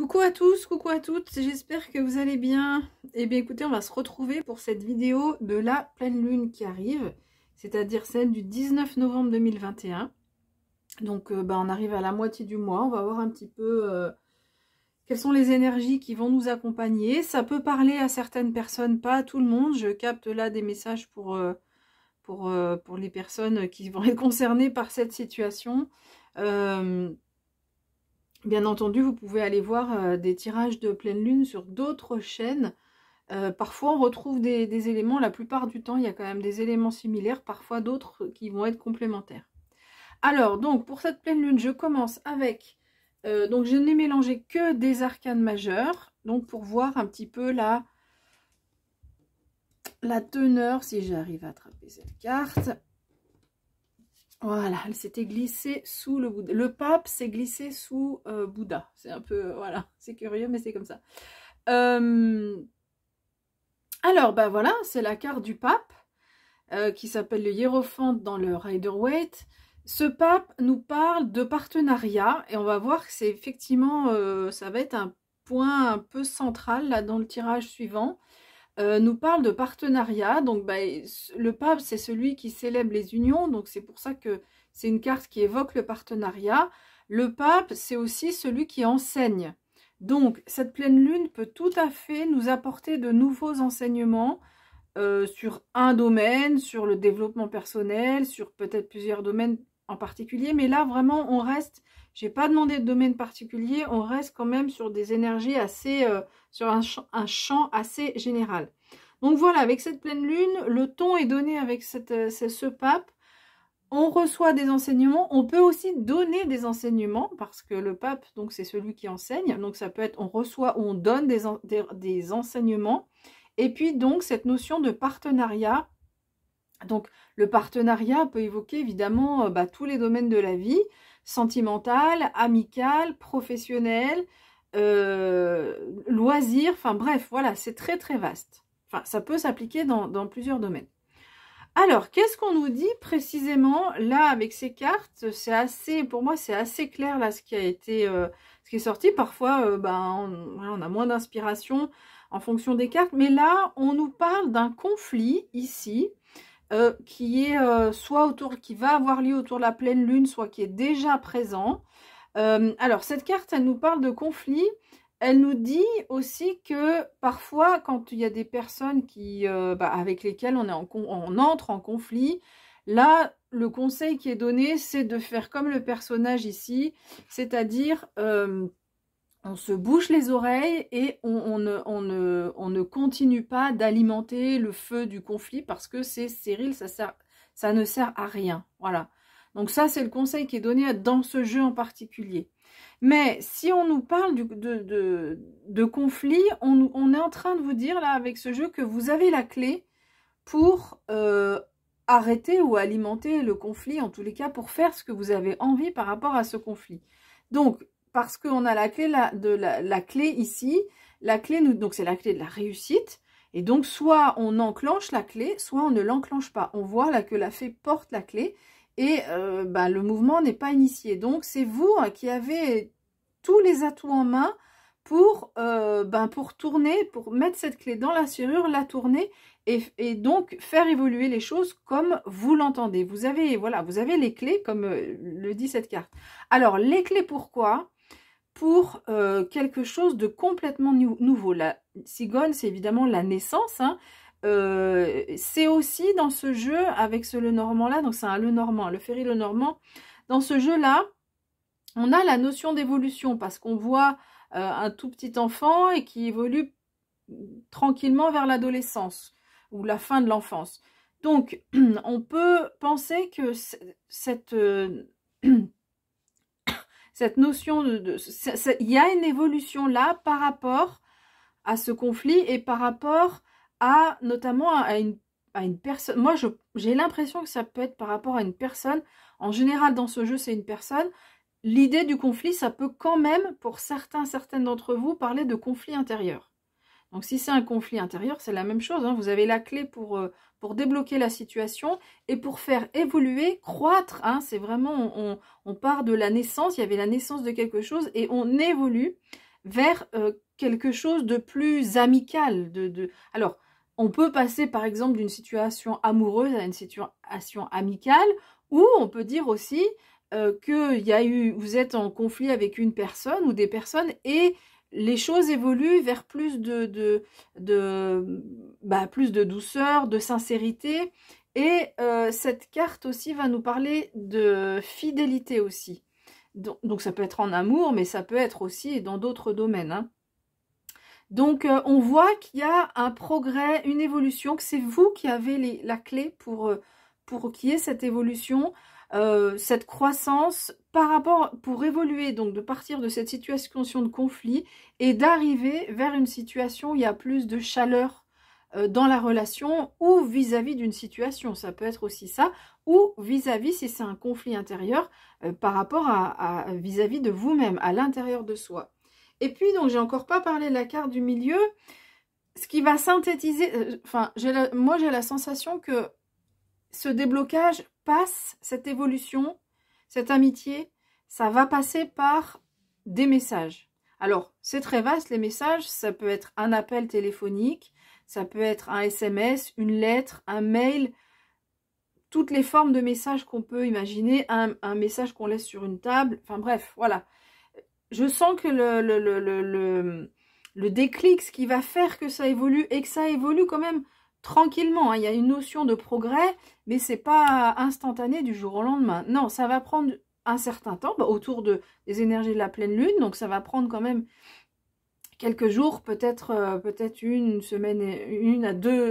Coucou à tous, coucou à toutes, j'espère que vous allez bien. Eh bien écoutez, on va se retrouver pour cette vidéo de la pleine lune qui arrive, c'est-à-dire celle du 19 novembre 2021. Donc on arrive à la moitié du mois, on va voir un petit peu quelles sont les énergies qui vont nous accompagner. Ça peut parler à certaines personnes, pas à tout le monde. Je capte là des messages pour les personnes qui vont être concernées par cette situation. Bien entendu, vous pouvez aller voir des tirages de pleine lune sur d'autres chaînes. Parfois, on retrouve des éléments. La plupart du temps, il y a quand même des éléments similaires. Parfois, d'autres qui vont être complémentaires. Alors, donc, pour cette pleine lune, je commence avec... donc, je n'ai mélangé que des arcanes majeurs. Donc, pour voir un petit peu la teneur, si j'arrive à attraper cette carte... Voilà, elle s'était glissée sous le Bouddha. Le pape s'est glissé sous Bouddha. C'est un peu, voilà, c'est curieux, mais c'est comme ça. Alors, ben voilà, c'est la carte du pape qui s'appelle le Hiérophant dans le Rider-Waite. Ce pape nous parle de partenariat et on va voir que c'est effectivement, ça va être un point un peu central là dans le tirage suivant. Nous parle de partenariat. Donc le pape, c'est celui qui célèbre les unions, donc c'est pour ça que c'est une carte qui évoque le partenariat. Le pape, c'est aussi celui qui enseigne. Donc cette pleine lune peut tout à fait nous apporter de nouveaux enseignements sur un domaine, sur le développement personnel, sur peut-être plusieurs domaines en particulier, mais là vraiment on reste, j'ai pas demandé de domaine particulier, on reste quand même sur des énergies assez, sur un champ assez général. Donc voilà, avec cette pleine lune, le ton est donné avec ce pape, on reçoit des enseignements, on peut aussi donner des enseignements, parce que le pape, donc c'est celui qui enseigne, donc ça peut être on reçoit ou on donne des enseignements, et puis donc cette notion de partenariat. Donc, le partenariat peut évoquer évidemment tous les domaines de la vie, sentimental, amical, professionnel, loisirs, enfin bref, voilà, c'est très très vaste. Enfin, ça peut s'appliquer dans plusieurs domaines. Alors, qu'est-ce qu'on nous dit précisément là avec ces cartes? C'est assez, pour moi, c'est assez clair là ce qui a été, ce qui est sorti. Parfois, on a moins d'inspiration en fonction des cartes, mais là, on nous parle d'un conflit ici. Qui est qui va avoir lieu autour de la pleine lune, soit qui est déjà présent. Alors, cette carte, elle nous parle de conflit. Elle nous dit aussi que parfois, quand il y a des personnes avec lesquelles on entre en conflit, là, le conseil qui est donné, c'est de faire comme le personnage ici, c'est-à-dire... on se bouche les oreilles et on ne continue pas d'alimenter le feu du conflit parce que c'est stérile, ça ne sert à rien. Voilà. Donc ça, c'est le conseil qui est donné dans ce jeu en particulier. Mais si on nous parle de conflit, on est en train de vous dire là avec ce jeu que vous avez la clé pour arrêter ou alimenter le conflit, en tous les cas pour faire ce que vous avez envie par rapport à ce conflit. Donc, parce qu'on a la clé la clé ici, la clé donc c'est la clé de la réussite, et donc soit on enclenche la clé, soit on ne l'enclenche pas. On voit là que la fée porte la clé, et le mouvement n'est pas initié. Donc c'est vous qui avez tous les atouts en main pour tourner, pour mettre cette clé dans la serrure, la tourner, et donc faire évoluer les choses comme vous l'entendez. Vous avez, voilà, vous avez les clés, comme le dit cette carte. Alors, les clés pourquoi? Pour quelque chose de complètement nouveau. La cigogne, c'est évidemment la naissance. Hein. C'est aussi dans ce jeu, avec ce Lenormand-là, donc c'est un Lenormand, le ferry Lenormand. Dans ce jeu-là, on a la notion d'évolution, parce qu'on voit un tout petit enfant et qui évolue tranquillement vers l'adolescence, ou la fin de l'enfance. Donc, on peut penser que cette notion il y a une évolution là par rapport à ce conflit et par rapport à notamment à une personne. Moi, j'ai l'impression que ça peut être par rapport à une personne. En général, dans ce jeu, c'est une personne. L'idée du conflit, ça peut quand même, pour certaines d'entre vous, parler de conflit intérieur. Donc, si c'est un conflit intérieur, c'est la même chose. Hein. Vous avez la clé pour débloquer la situation et pour faire évoluer, croître. Hein. C'est vraiment, on part de la naissance. Il y avait la naissance de quelque chose et on évolue vers quelque chose de plus amical. Alors, on peut passer par exemple d'une situation amoureuse à une situation amicale, ou on peut dire aussi que vous êtes en conflit avec une personne ou des personnes et les choses évoluent vers plus plus de douceur, de sincérité. Et cette carte aussi va nous parler de fidélité aussi. Donc ça peut être en amour, mais ça peut être aussi dans d'autres domaines, hein. Donc on voit qu'il y a un progrès, une évolution, que c'est vous qui avez la clé pour qu'il y ait cette évolution, cette croissance pour évoluer, donc de partir de cette situation de conflit et d'arriver vers une situation où il y a plus de chaleur dans la relation ou vis-à-vis d'une situation. Ça peut être aussi ça, ou vis-à-vis, si c'est un conflit intérieur, par rapport à vis-à-vis de vous-même, à l'intérieur de soi. Et puis, donc, j'ai encore pas parlé de la carte du milieu, ce qui va synthétiser, moi j'ai la sensation que ce déblocage passe, cette évolution, cette amitié, ça va passer par des messages. Alors, c'est très vaste, les messages, ça peut être un appel téléphonique, ça peut être un SMS, une lettre, un mail, toutes les formes de messages qu'on peut imaginer, un message qu'on laisse sur une table, enfin bref, voilà. Je sens que le déclic, ce qui va faire que ça évolue, et que ça évolue quand même tranquillement, hein. Il y a une notion de progrès, mais c'est pas instantané du jour au lendemain. Non, ça va prendre un certain temps, autour des énergies de la pleine lune, donc ça va prendre quand même quelques jours, peut-être une semaine, 1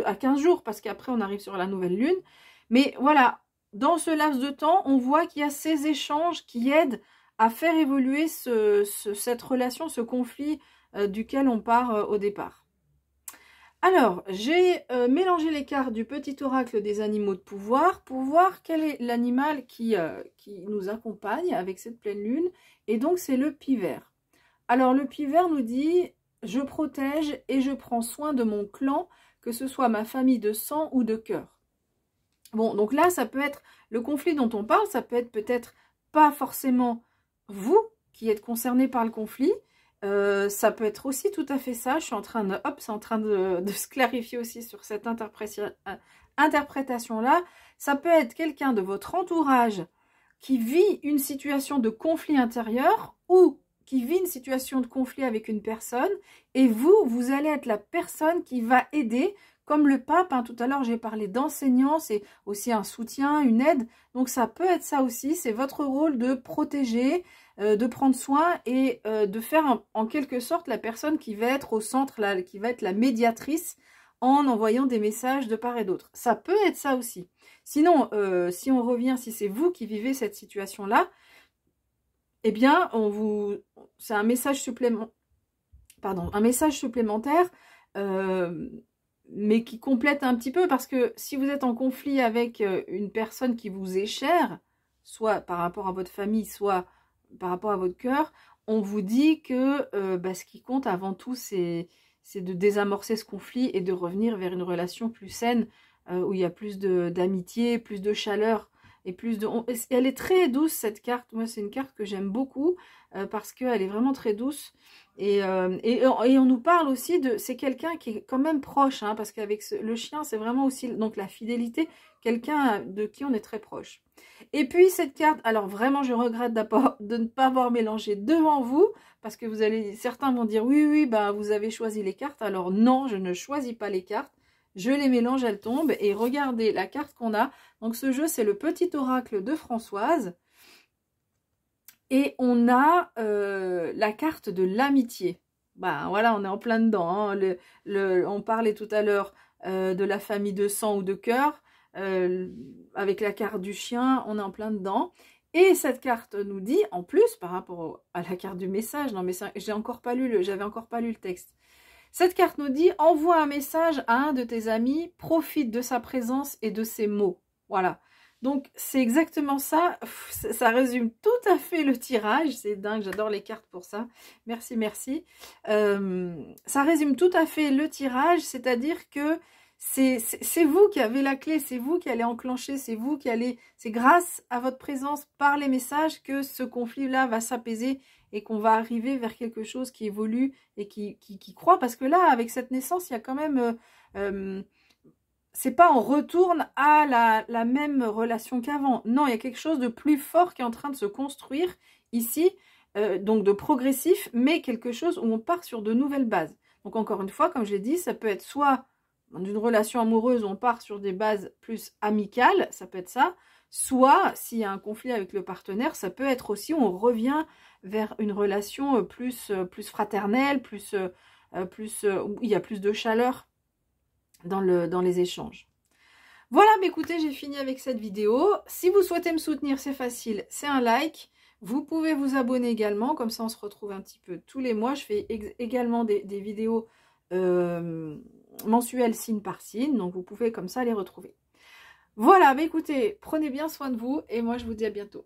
à 15 jours, parce qu'après on arrive sur la nouvelle lune. Mais voilà, dans ce laps de temps, on voit qu'il y a ces échanges qui aident à faire évoluer cette relation, ce conflit duquel on part au départ. Alors, j'ai mélangé les cartes du petit oracle des animaux de pouvoir pour voir quel est l'animal qui nous accompagne avec cette pleine lune. Et donc, c'est le pivert. Alors, le pivert nous dit « Je protège et je prends soin de mon clan, que ce soit ma famille de sang ou de cœur. » Bon, donc là, ça peut être le conflit dont on parle, ça peut être peut-être pas forcément vous qui êtes concerné par le conflit, ça peut être aussi tout à fait ça. Je suis en train c'est en train de se clarifier aussi sur cette interprétation-là. Ça peut être quelqu'un de votre entourage qui vit une situation de conflit intérieur ou qui vit une situation de conflit avec une personne et vous allez être la personne qui va aider. Comme le pape, hein, tout à l'heure j'ai parlé d'enseignant, c'est aussi un soutien, une aide. Donc ça peut être ça aussi, c'est votre rôle de protéger, de prendre soin et de faire en quelque sorte la personne qui va être au centre, qui va être la médiatrice en envoyant des messages de part et d'autre. Ça peut être ça aussi. Sinon, si on revient, si c'est vous qui vivez cette situation-là, eh bien, c'est un message supplémentaire, mais qui complète un petit peu, parce que si vous êtes en conflit avec une personne qui vous est chère, soit par rapport à votre famille, soit par rapport à votre cœur, on vous dit que ce qui compte avant tout, c'est de désamorcer ce conflit et de revenir vers une relation plus saine, où il y a plus d'amitié, plus de chaleur, et elle est très douce cette carte. Moi c'est une carte que j'aime beaucoup, parce qu'elle est vraiment très douce. Et on nous parle aussi c'est quelqu'un qui est quand même proche, hein, parce qu'avec le chien, c'est vraiment aussi donc la fidélité, quelqu'un de qui on est très proche. Et puis cette carte, alors vraiment je regrette de ne pas avoir mélangé devant vous, parce que certains vont dire oui, vous avez choisi les cartes. Alors non, je ne choisis pas les cartes, je les mélange, elles tombent, et regardez la carte qu'on a. Donc ce jeu, c'est le petit oracle de Françoise. Et on a la carte de l'amitié. Voilà, on est en plein dedans, hein. On parlait tout à l'heure de la famille de sang ou de cœur. Avec la carte du chien, on est en plein dedans. Et cette carte nous dit, en plus, par rapport à la carte du message, non mais j'avais encore pas lu le texte. Cette carte nous dit, envoie un message à un de tes amis, profite de sa présence et de ses mots. Voilà. Donc, c'est exactement ça. Ça résume tout à fait le tirage. C'est dingue, j'adore les cartes pour ça. Merci, merci. Ça résume tout à fait le tirage, c'est-à-dire que c'est vous qui avez la clé, c'est vous qui allez enclencher, c'est vous qui allez... C'est grâce à votre présence par les messages que ce conflit-là va s'apaiser et qu'on va arriver vers quelque chose qui évolue et qui croît. Parce que là, avec cette naissance, il y a quand même... c'est pas on retourne à la même relation qu'avant. Non, il y a quelque chose de plus fort qui est en train de se construire ici, donc de progressif, mais quelque chose où on part sur de nouvelles bases. Donc encore une fois, comme je l'ai dit, ça peut être soit d'une relation amoureuse, on part sur des bases plus amicales, ça peut être ça, soit s'il y a un conflit avec le partenaire, ça peut être aussi on revient vers une relation plus fraternelle, où il y a plus de chaleur dans les échanges. Voilà, mais écoutez, j'ai fini avec cette vidéo. Si vous souhaitez me soutenir, c'est facile, c'est un like. Vous pouvez vous abonner également, comme ça on se retrouve un petit peu tous les mois. Je fais également des vidéos mensuelles signe par signe, donc vous pouvez comme ça les retrouver. Voilà, mais écoutez, prenez bien soin de vous et moi je vous dis à bientôt.